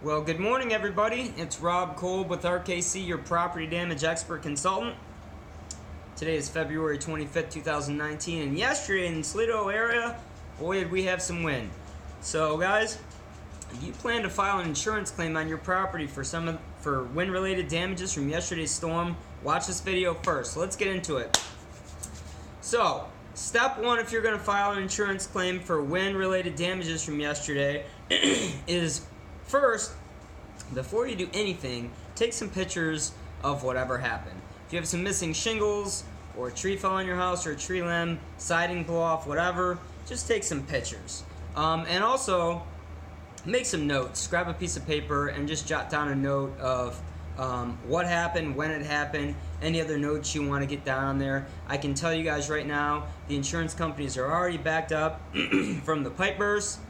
Well, good morning, everybody. It's Rob Kolb with RKC, your property damage expert consultant. Today is February 25th, 2019, and yesterday in the Toledo area, boy, did we have some wind. So, guys, if you plan to file an insurance claim on your property for wind-related damages from yesterday's storm, watch this video first. Let's get into it. So, step one, if you're going to file an insurance claim for wind-related damages from yesterday, is first, before you do anything, take some pictures of whatever happened. If you have some missing shingles, or a tree fell on your house, or a tree limb, siding blew off, whatever, just take some pictures. And also, make some notes. Grab a piece of paper and just jot down a note of what happened, when it happened, any other notes you want to get down on there. I can tell you guys right now, the insurance companies are already backed up from the pipe burst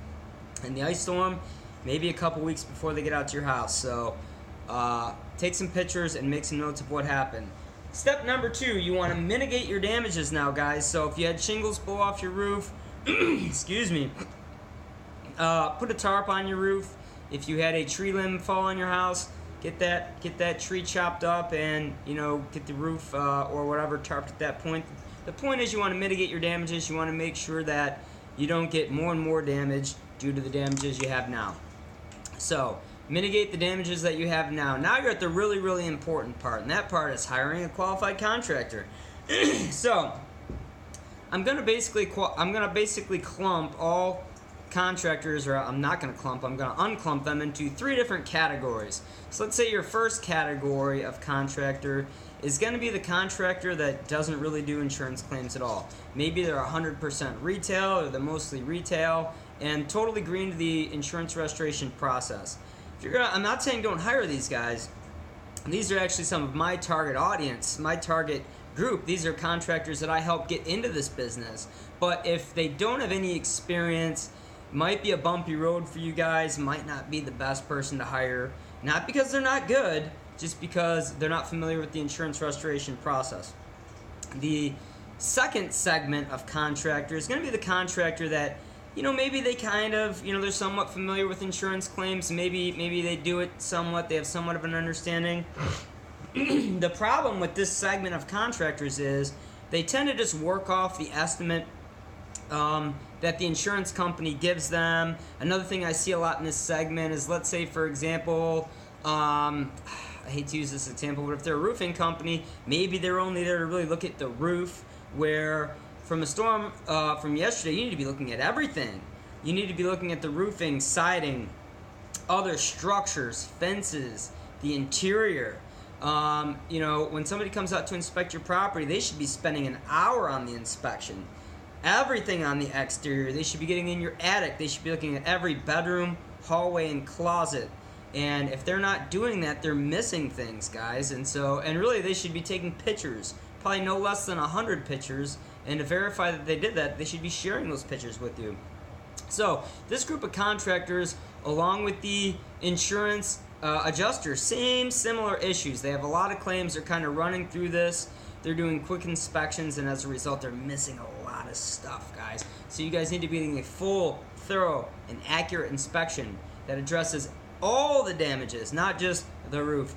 and the ice storm, maybe a couple weeks before they get out to your house. So take some pictures and make some notes of what happened. Step number two, you want to mitigate your damages now, guys. So if you had shingles blow off your roof, excuse me, put a tarp on your roof. If you had a tree limb fall on your house, get that tree chopped up and, get the roof or whatever tarped at that point. The point is you want to mitigate your damages. You want to make sure that you don't get more and more damage due to the damages you have now. So, mitigate the damages that you have now. Now you're at the really, really important part, and that part is hiring a qualified contractor. So, I'm gonna basically clump all contractors, or I'm not gonna clump. I'm gonna unclump them into three different categories. So let's say your first category of contractor is going to be the contractor that doesn't really do insurance claims at all. Maybe they're 100% retail, or they're mostly retail, and totally green to the insurance restoration process. I'm not saying don't hire these guys. These are actually some of my target audience, my target group. These are contractors that I help get into this business. But if they don't have any experience, might be a bumpy road for you guys, might not be the best person to hire. Not because they're not good, just because they're not familiar with the insurance restoration process. The second segment of contractor is going to be the contractor that, maybe they kind of, they're somewhat familiar with insurance claims. Maybe they do it somewhat. They have somewhat of an understanding. The problem with this segment of contractors is they tend to just work off the estimate that the insurance company gives them. Another thing I see a lot in this segment is, let's say, for example, I hate to use this example, but if they're a roofing company, maybe they're only there to really look at the roof, where from a storm from yesterday, you need to be looking at everything. You need to be looking at the roofing, siding, other structures, fences, the interior. When somebody comes out to inspect your property, they should be spending an hour on the inspection. Everything on the exterior. They should be getting in your attic. They should be looking at every bedroom, hallway, and closet. And if they're not doing that, they're missing things, guys. And really, they should be taking pictures, probably no less than 100 pictures. And to verify that they did that, they should be sharing those pictures with you. So this group of contractors, along with the insurance adjusters, similar issues. They have a lot of claims. They're kind of running through this. They're doing quick inspections, and as a result, they're missing a lot of stuff, guys. So you guys need to be doing a full, thorough, and accurate inspection that addresses all the damages, not just the roof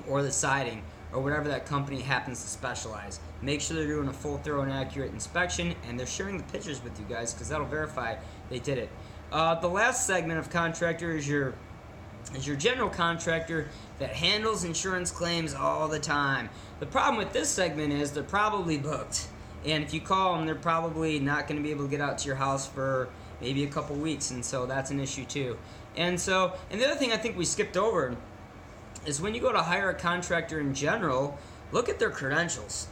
or the siding or whatever that company happens to specialize. Make sure they're doing a full, thorough, and accurate inspection, and they're sharing the pictures with you guys, because that'll verify they did it. The last segment of contractor is your general contractor that handles insurance claims all the time. The problem with this segment is they're probably booked. And if you call them, they're probably not going to be able to get out to your house for maybe a couple weeks, and so that's an issue too. And the other thing I think we skipped over is when you go to hire a contractor in general, look at their credentials.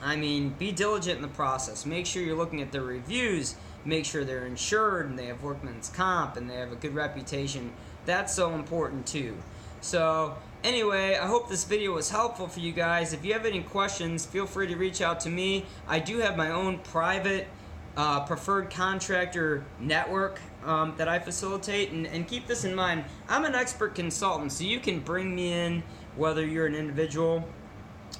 Be diligent in the process. Make sure you're looking at their reviews. Make sure they're insured and they have workman's comp and they have a good reputation. That's so important too. So anyway, I hope this video was helpful for you guys. If you have any questions, feel free to reach out to me. I do have my own private preferred contractor network that I facilitate, and keep this in mind. I'm an expert consultant, so you can bring me in whether you're an individual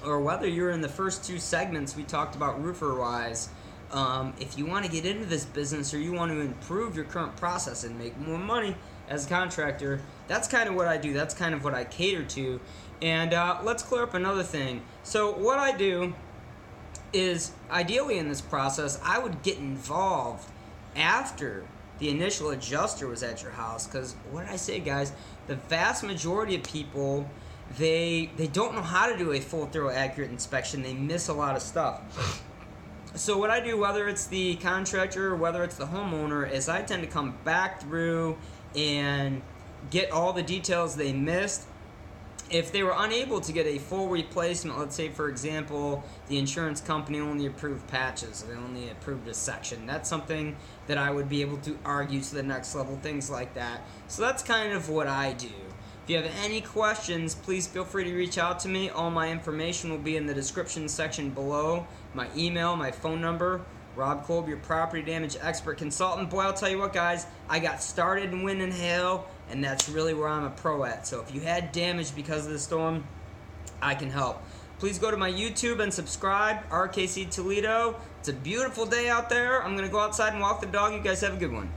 or whether you're in the first two segments we talked about roofer-wise. If you want to get into this business or you want to improve your current process and make more money as a contractor, that's kind of what I do. That's kind of what I cater to. And let's clear up another thing. So what I do is, ideally in this process, I would get involved after the initial adjuster was at your house. Because what did I say, guys? The vast majority of people, they don't know how to do a full, thorough, accurate inspection. They miss a lot of stuff. So what I do, whether it's the contractor or whether it's the homeowner, is I tend to come back through and get all the details they missed. If they were unable to get a full replacement, let's say, for example, the insurance company only approved patches, they only approved a section, that's something that I would be able to argue to the next level, things like that. So that's kind of what I do. If you have any questions, please feel free to reach out to me. All my information will be in the description section below. My email, my phone number. Rob Kolb, your property damage expert consultant. Boy, I'll tell you what, guys, I got started in wind and hail, and that's really where I'm a pro at. So if you had damage because of the storm, I can help. Please go to my YouTube and subscribe, RKC Toledo. It's a beautiful day out there. I'm going to go outside and walk the dog. You guys have a good one.